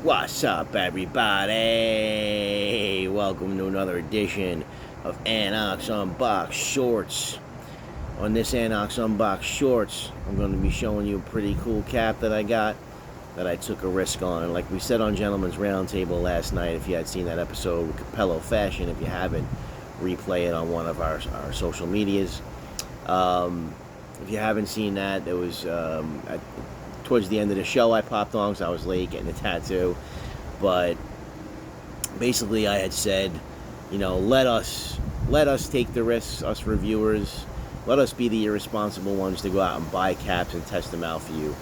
What's up, everybody? Welcome to another edition of Unbox Unbox Shorts. On this Unbox Unbox Shorts, I'm going to be showing you a pretty cool cap that I got that I took a risk on. Like we said on Gentleman's Roundtable last night, if you had seen that episode with Capello Fashion, if you haven't, replay it on one of our social medias. If you haven't seen that, there was towards the end of the show I popped on because I was late getting a tattoo. But basically I had said, let us take the risks, us reviewers. Let us be the irresponsible ones to go out and buy caps and test them out for you,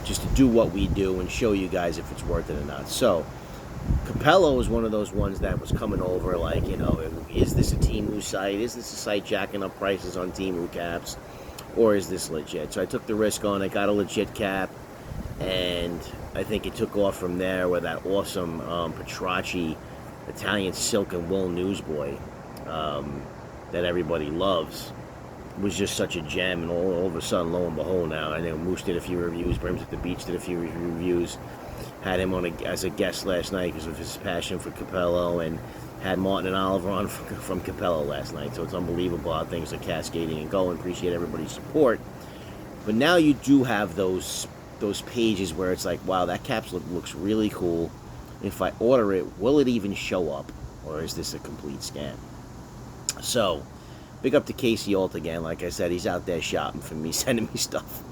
just to do what we do and show you guys if it's worth it or not. So Capello was one of those ones that was coming over like, is this a Temu site? Is this a site jacking up prices on Temu caps? Or is this legit? So I took the risk on it, got a legit cap, and I think it took off from there with that awesome Petracci Italian silk and wool newsboy that everybody loves. It was just such a gem, and all of a sudden, lo and behold, now I know Moose did a few reviews, Brims at the Beach did a few reviews, had him on as a guest last night because of his passion for Capello, and had Martin and Oliver on from Capello last night. So it's unbelievable how things are cascading and going. Appreciate everybody's support. But now you do have those pages where it's like, wow, that cap looks really cool. If I order it, will it even show up? Or is this a complete scam? So, big up to Casey Alt again. Like I said, he's out there shopping for me, sending me stuff.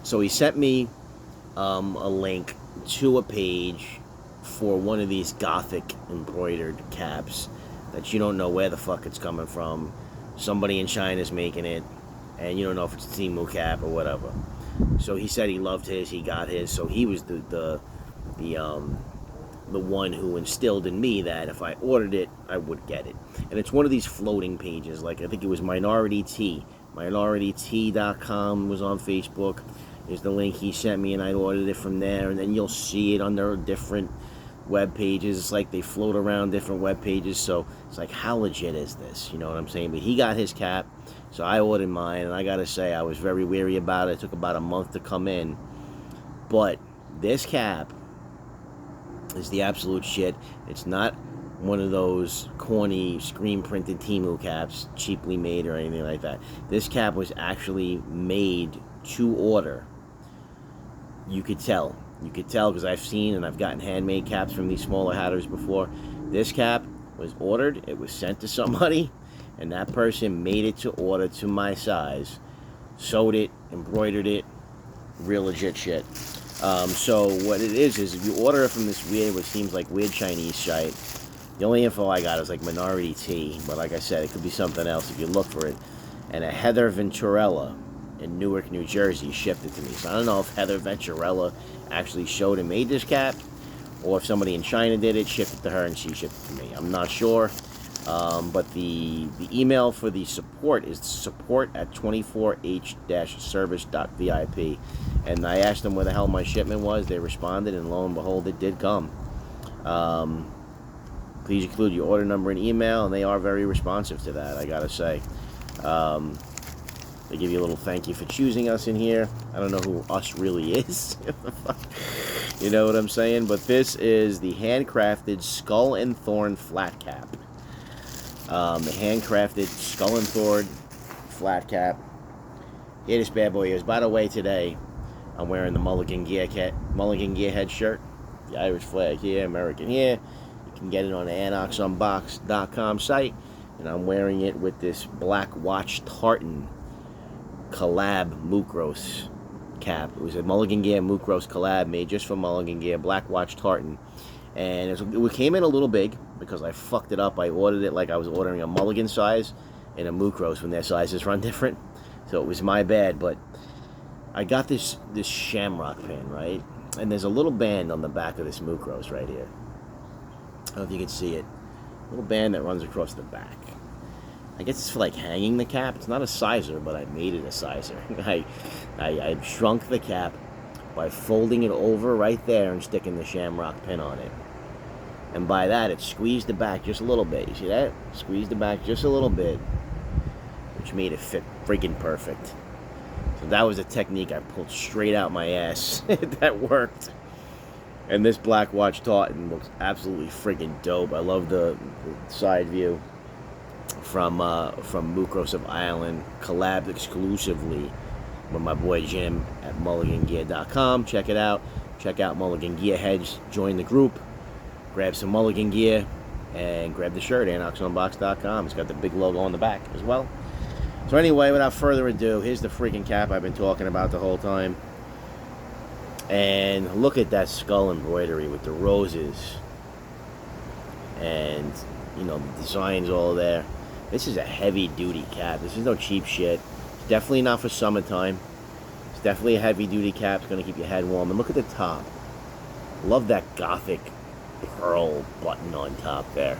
So he sent me a link to a page for one of these gothic embroidered caps that you don't know where the fuck it's coming from. Somebody in China's making it, and you don't know if it's a Temu cap or whatever. So he said he loved his, he got his, so he was the one who instilled in me that if I ordered it, I would get it. And it's one of these floating pages, like I think it was Minority Tea. MinorityTea.com was on Facebook. There's the link he sent me, and I ordered it from there, and then you'll see it under different web pages. It's like they float around different web pages, so it's like, how legit is this? You know what I'm saying? But he got his cap, so I ordered mine, and I gotta say, I was very weary about it. It took about a month to come in, but this cap is the absolute shit. It's not one of those corny screen printed Temu caps, cheaply made or anything like that. This cap was actually made to order. You could tell because I've seen and I've gotten handmade caps from these smaller hatters before. This cap was ordered, it was sent to somebody, and that person made it to order to my size, sewed it, embroidered it, real legit shit. So what it is if you order it from this weird, what seems like weird Chinese site, the only info I got is like Minority Tea, but like I said, it could be something else if you look for it. And a Heather Venturella in Newark, New Jersey shipped it to me. So I don't know if Heather Venturella actually showed and made this cap, or if somebody in China did it, shipped it to her, and she shipped it to me. I'm not sure. But the email for the support is support@24h-service.vip. And I asked them where the hell my shipment was. They responded, and lo and behold, it did come. Please include your order number and email, and they are very responsive to that, I gotta say. They give you a little thank you for choosing us in here. I don't know who us really is. You know what I'm saying? But this is the Handcrafted Skull and Thorn flat cap. The Handcrafted Skull and Thorn flat cap. Here this bad boy is. By the way, today I'm wearing the Mulligan Gear head shirt. The Irish flag here, American here. You can get it on the AnnoxUnbox.com site. And I'm wearing it with this Black Watch Tartan collab Mukros cap. It was a Mulligan Gear Mukros collab made just for Mulligan Gear, Black Watch Tartan. And it came in a little big because I fucked it up. I ordered it like I was ordering a Mulligan size and a Mukros when their sizes run different. So it was my bad, but I got this shamrock pin, right? And there's a little band on the back of this Mukros right here. I don't know if you can see it. A little band that runs across the back. I guess it's for like hanging the cap. It's not a sizer, but I made it a sizer. I shrunk the cap by folding it over right there and sticking the shamrock pin on it. And by that, it squeezed the back just a little bit. You see that? Squeezed the back just a little bit, which made it fit freaking perfect. So that was a technique I pulled straight out my ass. That worked. And this Black Watch tartan looks absolutely freaking dope. I love the side view from Mucros of Ireland, collabed exclusively with my boy Jim at mulligangear.com. Check it out. Check out Mulligan Gear Heads. Join the group. Grab some Mulligan gear and grab the shirt, AnoxUnbox.com. It's got the big logo on the back as well. So anyway, without further ado, here's the freaking cap I've been talking about the whole time. And look at that skull embroidery with the roses. And, you know, the designs all there. This is a heavy-duty cap. This is no cheap shit. It's definitely not for summertime. It's definitely a heavy-duty cap. It's going to keep your head warm. And look at the top. Love that gothic pearl button on top there.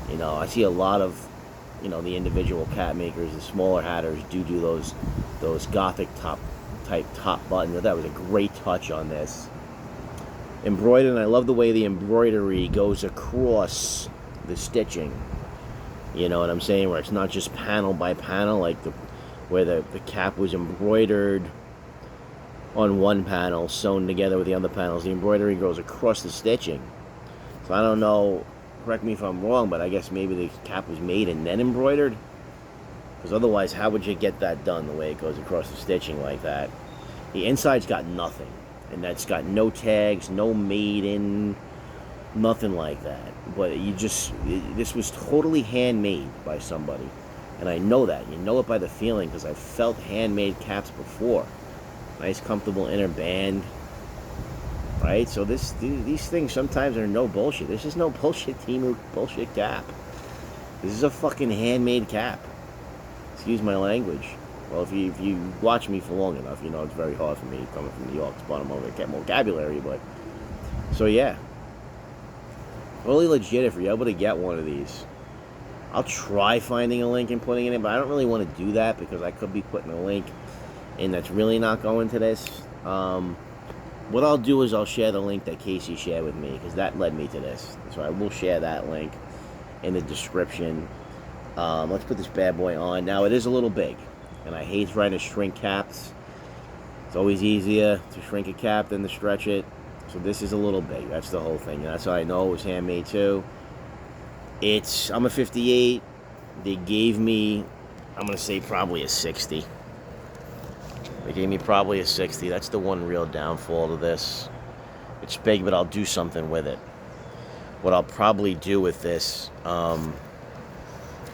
You know, I see a lot of, you know, the individual cap makers, the smaller hatters do those gothic type top buttons. That was a great touch on this. Embroidered, and I love the way the embroidery goes across the stitching. You know what I'm saying? Where it's not just panel by panel, like where the cap was embroidered on one panel, sewn together with the other panels. The embroidery goes across the stitching. So I don't know, correct me if I'm wrong, but I guess maybe the cap was made and then embroidered? Because otherwise, how would you get that done the way it goes across the stitching like that? The inside's got nothing. And that's got no tags, no made in, nothing like that. But this was totally handmade by somebody. And I know that. You know it by the feeling, because I've felt handmade caps before. Nice, comfortable inner band. Right? So these things sometimes are no bullshit. This is no bullshit Temu bullshit cap. This is a fucking handmade cap. Excuse my language. Well, if you watch me for long enough, you know it's very hard for me coming from New York to bottom over to get more vocabulary, but so yeah. Totally legit if you're able to get one of these. I'll try finding a link and putting it in, but I don't really want to do that because I could be putting a link in that's really not going to this. What I'll do is I'll share the link that Casey shared with me, because that led me to this. So I will share that link in the description. Let's put this bad boy on. Now, it is a little big, and I hate trying to shrink caps. It's always easier to shrink a cap than to stretch it. So this is a little big. That's the whole thing. That's how I know it was handmade too. I'm a 58. They gave me, I'm going to say probably a 60. They gave me probably a 60. That's the one real downfall to this. It's big, but I'll do something with it. What I'll probably do with this, well,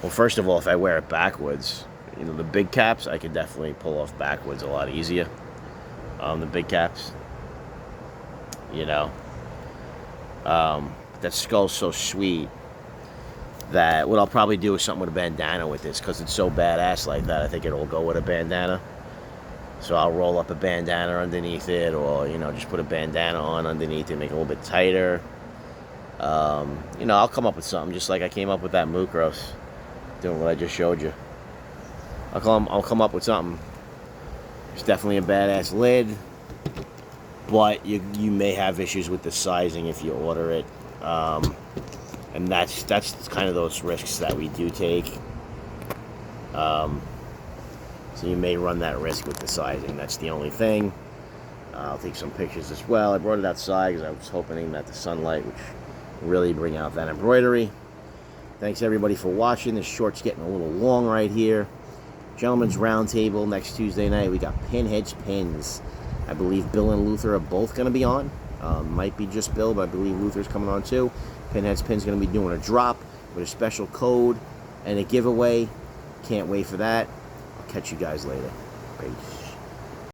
first of all, if I wear it backwards, you know, the big caps, I could definitely pull off backwards a lot easier. The big caps, you know. That skull's so sweet that what I'll probably do is something with a bandana with this, because it's so badass like that. I think it'll go with a bandana. So I'll roll up a bandana underneath it, or, you know, just put a bandana on underneath it, make it a little bit tighter. You know, I'll come up with something, just like I came up with that Mucros, doing what I just showed you. I'll come up with something. It's definitely a badass lid, but you may have issues with the sizing if you order it. And that's kind of those risks that we do take. So you may run that risk with the sizing. That's the only thing. I'll take some pictures as well. I brought it outside because I was hoping that the sunlight would really bring out that embroidery. Thanks everybody for watching. This short's getting a little long right here. Gentlemen's Roundtable next Tuesday night. We got Pinhead's Pins. I believe Bill and Luther are both going to be on. Might be just Bill, but I believe Luther's coming on too. Pinhead's Pins going to be doing a drop with a special code and a giveaway. Can't wait for that. I'll catch you guys later. Peace.